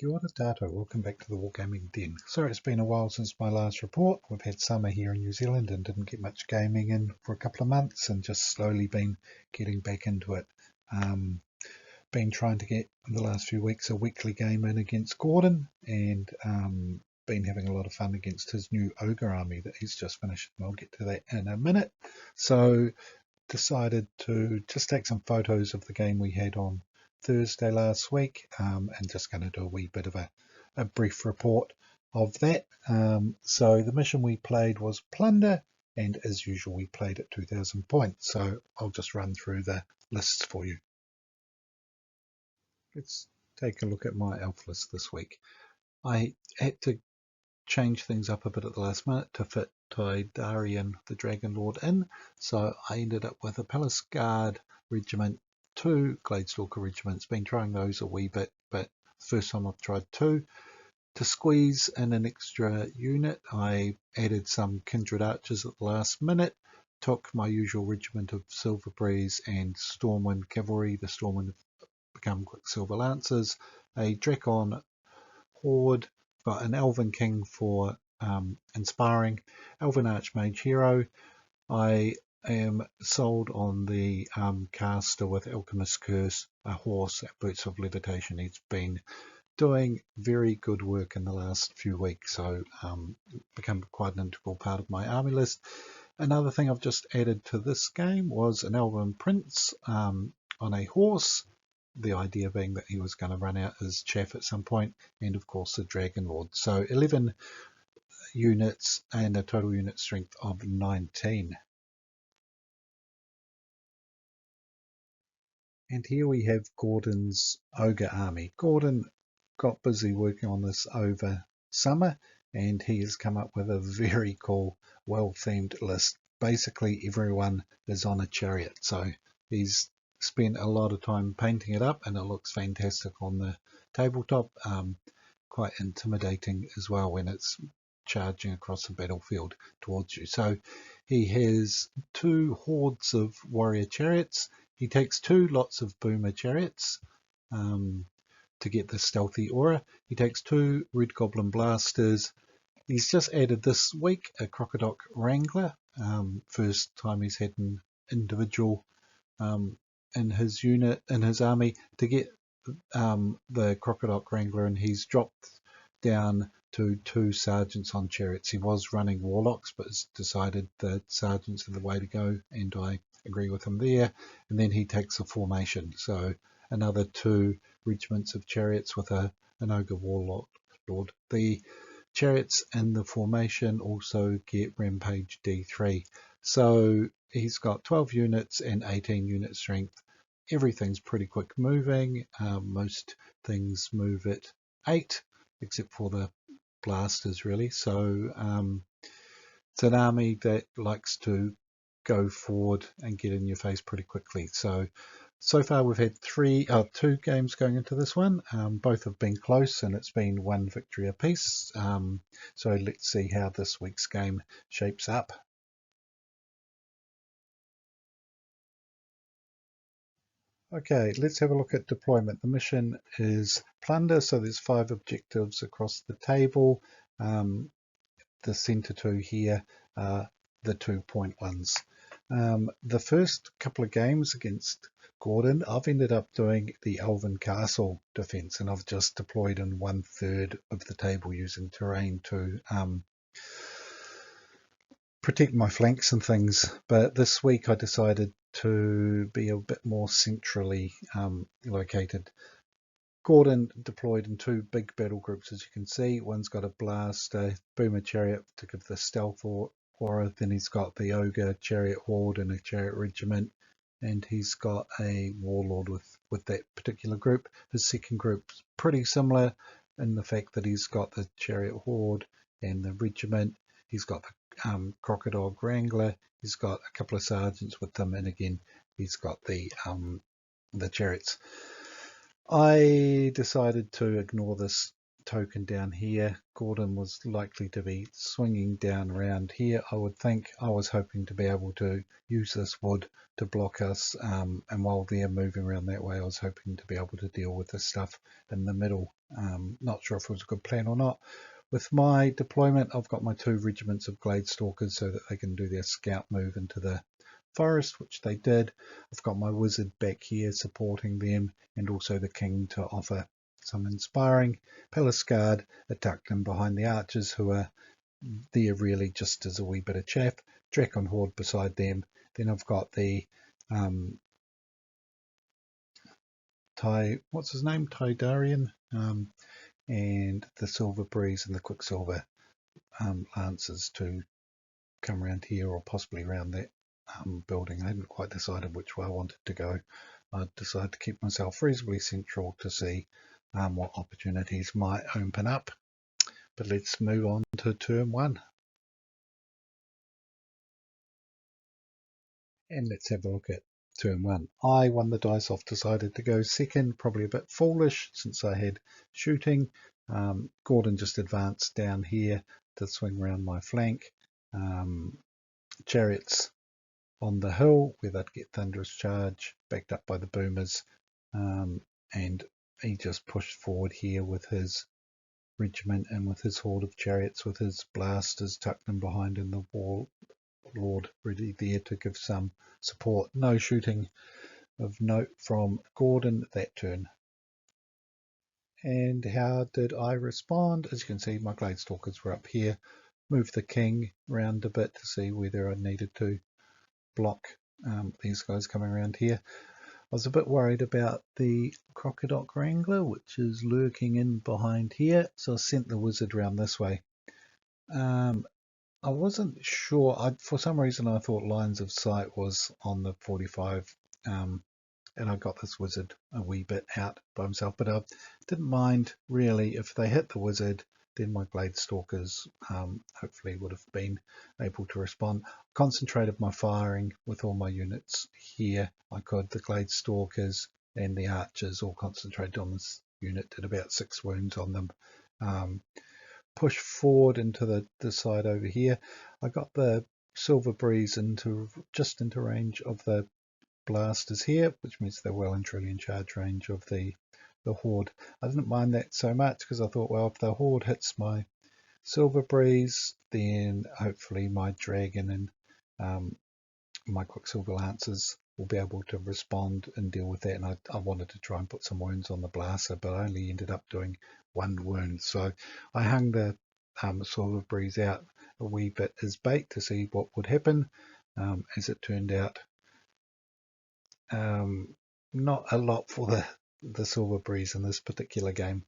Kia ora tātou, welcome back to the Wargaming Den. Sorry it's been a while since my last report. We've had summer here in New Zealand and didn't get much gaming in for a couple of months and just slowly been getting back into it. Been trying to get, in the last few weeks, a weekly game in against Gordon and been having a lot of fun against his new ogre army that he's just finished. I'll get to that in a minute. So decided to just take some photos of the game we had on Thursday last week and just going to do a wee bit of a brief report of that. So the mission we played was plunder, and as usual we played at 2,000 points, so I'll just run through the lists for you. Let's take a look at my elf list this week. I had to change things up a bit at the last minute to fit Tidarian the Dragon Lord in, so I ended up with a Palace Guard regiment, 2 Gladestalker regiments. Been trying those a wee bit, but first time I've tried 2. To squeeze in an extra unit, I added some Kindred Archers at the last minute, took my usual regiment of Silver Breeze and Stormwind Cavalry. The Stormwind have become Quicksilver Lancers, a Drakon Horde, got an Elven King for inspiring, Elven Archmage Hero. I am sold on the caster with Alchemist's Curse, a horse at Boots of Levitation. He's been doing very good work in the last few weeks, so become quite an integral part of my army list. Another thing I've just added to this game was an Elven Prince on a horse, the idea being that he was going to run out his chaff at some point, and of course the Dragon Lord. So 11 units and a total unit strength of 19. And here we have Gordon's ogre army. Gordon got busy working on this over summer and he has come up with a very cool, well-themed list. Basically everyone is on a chariot, so he's spent a lot of time painting it up and it looks fantastic on the tabletop. Quite intimidating as well when it's charging across the battlefield towards you. So he has 2 hordes of warrior chariots. He takes 2 lots of boomer chariots to get the stealthy aura. He takes 2 red goblin blasters. He's just added this week a crocodile wrangler. First time he's had an individual in his unit, in his army, to get the crocodile wrangler, and he's dropped down to 2 sergeants on chariots. He was running warlocks but has decided that sergeants are the way to go, and I agree with him there. And then he takes a formation, so another 2 regiments of chariots with an ogre warlord. The chariots in the formation also get rampage D3, so he's got 12 units and 18 unit strength. Everything's pretty quick moving. Most things move at 8 except for the blasters really. So it's an army that likes to go forward and get in your face pretty quickly. So far we've had 2 games going into this one. Both have been close and it's been 1 victory apiece. So let's see how this week's game shapes up. Okay, let's have a look at deployment. The mission is plunder, so there's 5 objectives across the table. The center 2 here are the 2-point ones. The first couple of games against Gordon, I've ended up doing the Elven Castle defense, and I've just deployed in 1/3 of the table using terrain to protect my flanks and things. But this week I decided to be a bit more centrally located. Gordon deployed in 2 big battle groups, as you can see. One's got a blaster boomer chariot to give the stealth aura, then he's got the ogre chariot horde and a chariot regiment, and he's got a warlord with that particular group. His second group's pretty similar in the fact that he's got the chariot horde and the regiment. He's got the crocodile wrangler. He's got a couple of sergeants with him, and again he's got the chariots. I decided to ignore this token down here. Gordon was likely to be swinging down around here, I would think. I was hoping to be able to use this wood to block us, and while they're moving around that way I was hoping to be able to deal with the stuff in the middle Not sure if it was a good plan or not. With my deployment, I've got my 2 regiments of Gladestalkers so that they can do their scout move into the forest, which they did. I've got my wizard back here supporting them, and also the king to offer some inspiring. Palace Guard are tucked in behind the archers, who are there really just as a wee bit of chaff. Drakon Horde beside them. Then I've got the what's his name? Tidarian, and the Silver Breeze and the Quicksilver Lancers to come around here, or possibly around that building. I hadn't quite decided which way I wanted to go. I decided to keep myself reasonably central to see what opportunities might open up. But let's move on to turn 1. And let's have a look at turn 1. I won the dice off, decided to go second, probably a bit foolish since I had shooting. Gordon just advanced down here to swing around my flank. Chariots on the hill where they'd get Thunderous Charge, backed up by the boomers, and he just pushed forward here with his regiment and with his horde of chariots, with his blasters tucked in behind, in the warlord ready there to give some support. No shooting of note from Gordon that turn. And how did I respond? As you can see, my Gladestalkers were up here. Moved the king around a bit to see whether I needed to block these guys coming around here. I was a bit worried about the Crocodile Wrangler, which is lurking in behind here, so I sent the wizard around this way. I wasn't sure. For some reason, I thought lines of sight was on the 45, and I got this wizard a wee bit out by himself, but I didn't mind really. If they hit the wizard, then my Gladestalkers hopefully would have been able to respond. Concentrated my firing with all my units here. The Gladestalkers and the archers all concentrated on this unit, did about 6 wounds on them. Push forward into the side over here. I got the Silver Breeze just into range of the blasters here, which means they're well and truly in charge range of the horde. I didn't mind that so much because I thought, well, if the horde hits my Silver Breeze, then hopefully my dragon and my Quicksilver Lancers will be able to respond and deal with that. And I wanted to try and put some wounds on the blaster, but I only ended up doing 1 wound. So I hung the Silver Breeze out a wee bit as bait to see what would happen. As it turned out, not a lot for the Silver Breeze in this particular game.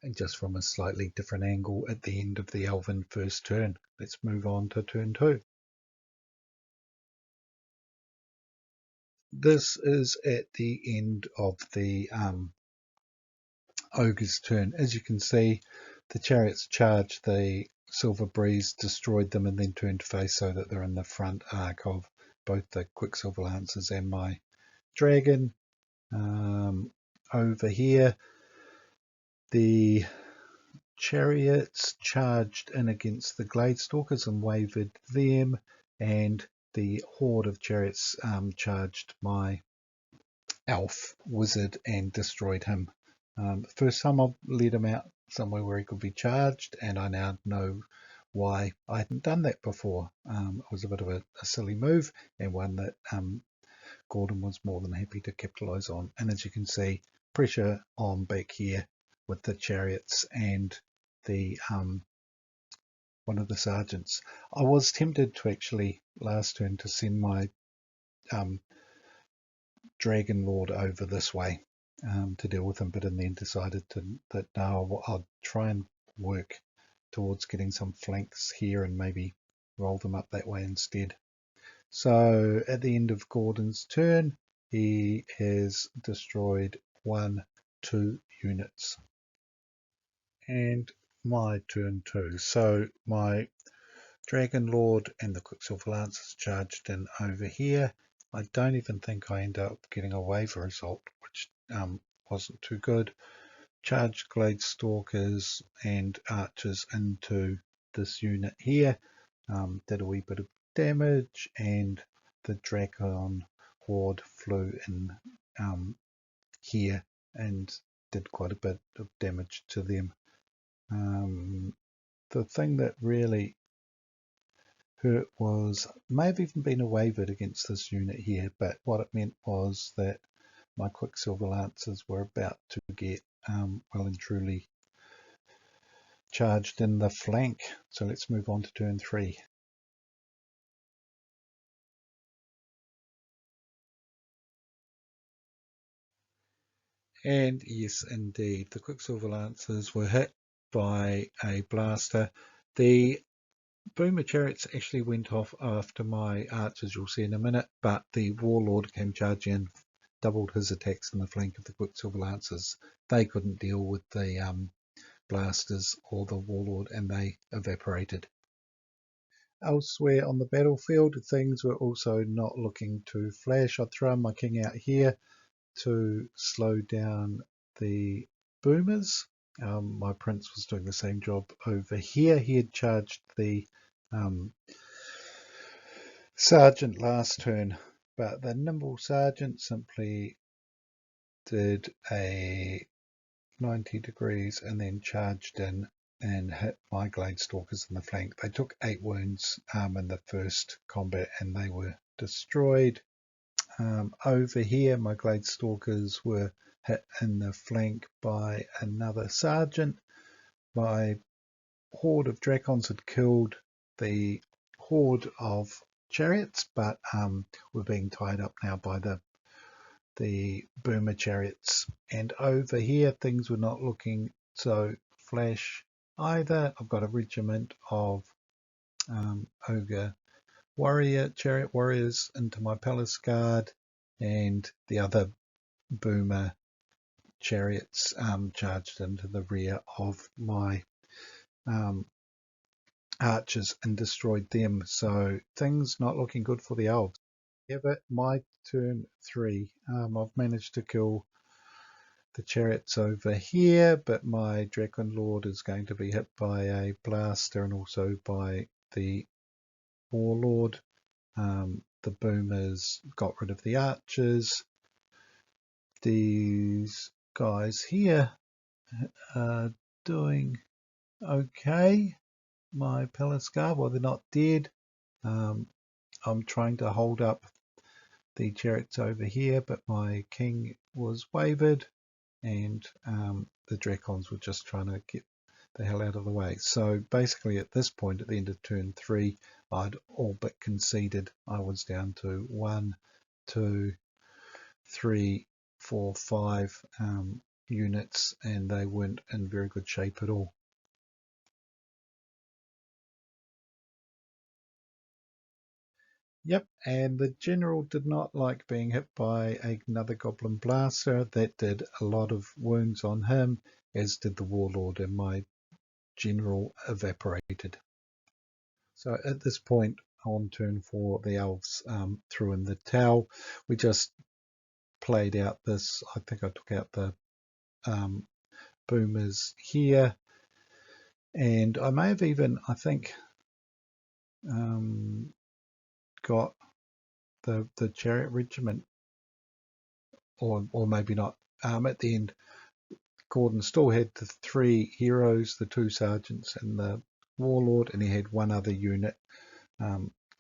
And just from a slightly different angle at the end of the Elven first turn. Let's move on to turn 2. This is at the end of the Ogre's turn. As you can see, the chariots charged the Silver Breeze, destroyed them, and then turned face so that they're in the front arc of both the Quicksilver Lancers and my dragon. Over here, the chariots charged in against the Gladestalkers and wavered them, and the horde of chariots charged my elf wizard and destroyed him. First time I've led him out somewhere where he could be charged, and I now know why I hadn't done that before. It was a bit of a silly move, and one that Gordon was more than happy to capitalize on. And as you can see, pressure on back here with the chariots and the one of the sergeants. I was tempted to actually last turn to send my Dragon Lord over this way to deal with him, but in the end decided that no, I'll try and work towards getting some flanks here and maybe roll them up that way instead. So at the end of Gordon's turn, he has destroyed 2 units. And my turn 2. So my Dragon Lord and the Quicksilver Lancers charged in over here. I don't even think I end up getting a wave result, which wasn't too good. Charged Gladestalkers and archers into this unit here. Did a wee bit of damage, and the Drakon Horde flew in here and did quite a bit of damage to them. The thing that really hurt was, may have even been a wavered against this unit here, but what it meant was that my Quicksilver Lancers were about to get well and truly charged in the flank. So let's move on to turn 3. And yes, indeed, the Quicksilver Lancers were hit by a blaster. The Boomer Chariots actually went off after my archers, you'll see in a minute, but the Warlord came charging in, doubled his attacks in the flank of the Quicksilver Lancers. They couldn't deal with the blasters or the Warlord, and they evaporated. Elsewhere on the battlefield, things were also not looking too flash. I'd throw my king out here to slow down the boomers. My prince was doing the same job over here. He had charged the sergeant last turn, but the nimble sergeant simply did a 90 degrees and then charged in and hit my glade stalkers in the flank. They took 8 wounds in the first combat and they were destroyed. Over here, my glade stalkers were hit in the flank by another sergeant. My horde of dracons had killed the horde of chariots, but were being tied up now by the boomer chariots. And over here, things were not looking so flash either. I've got a regiment of ogre chariot warriors into my palace guard, and the other boomer chariots charged into the rear of my archers and destroyed them. So things not looking good for the elves. But my turn 3. I've managed to kill the chariots over here, but my Dragon Lord is going to be hit by a blaster and also by the Warlord. The boomers got rid of the archers. These guys here are doing okay. My palace guard, well, they're not dead. I'm trying to hold up the chariots over here, but my king was wavered, and the dracons were just trying to get the hell out of the way. So basically at this point, at the end of turn 3, I'd all but conceded. I was down to 1, 2, 3, 4, 5 units, and they weren't in very good shape at all. Yep, and the general did not like being hit by another goblin blaster. That did a lot of wounds on him, as did the warlord, and my general evaporated. So at this point on turn 4, the elves threw in the towel. We just played out this. I think I took out the boomers here, and I may have even, I think, got the chariot regiment, or maybe not. At the end, Gordon still had the 3 heroes, the 2 sergeants and the warlord, and he had 1 other unit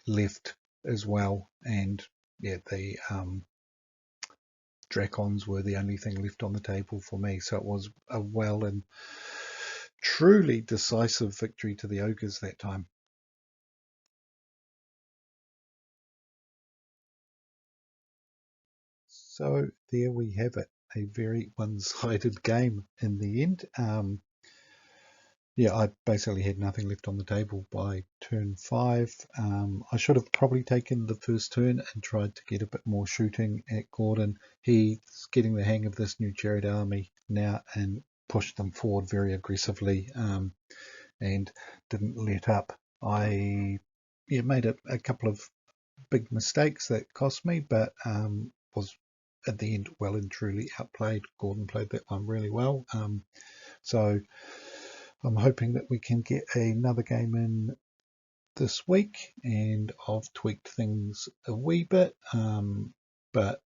left as well. And yeah, the dracons were the only thing left on the table for me. So it was a well and truly decisive victory to the ogres that time. So there we have it, a very one-sided game in the end. Yeah, I basically had nothing left on the table by turn 5. I should have probably taken the first turn and tried to get a bit more shooting at Gordon. He's getting the hang of this new chariot army now and pushed them forward very aggressively and didn't let up. I made a couple of big mistakes that cost me, but was at the end well and truly outplayed. Gordon played that one really well. So I'm hoping that we can get another game in this week, and I've tweaked things a wee bit. But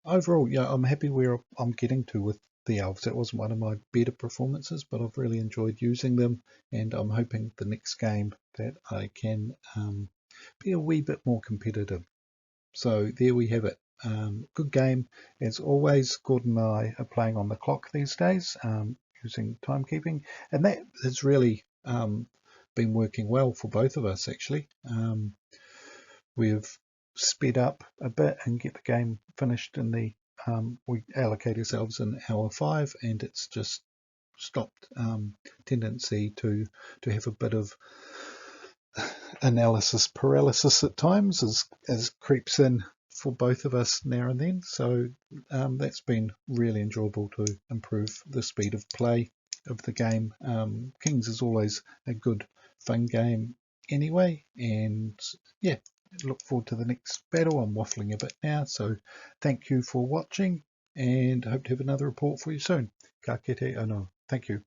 overall, yeah, I'm happy where I'm getting to with the Elves. It wasn't one of my better performances, but I've really enjoyed using them, and I'm hoping the next game that I can be a wee bit more competitive. So there we have it. Good game as always. Gordon and I are playing on the clock these days, using timekeeping, and that has really been working well for both of us actually. We've sped up a bit and get the game finished in the we allocate ourselves in hour 5, and it's just stopped tendency to have a bit of analysis paralysis at times as creeps in for both of us now and then. So that's been really enjoyable to improve the speed of play of the game. Kings is always a good fun game anyway, and yeah, look forward to the next battle. I'm waffling a bit now, so thank you for watching, and hope to have another report for you soon. Ka kite anō. Thank you.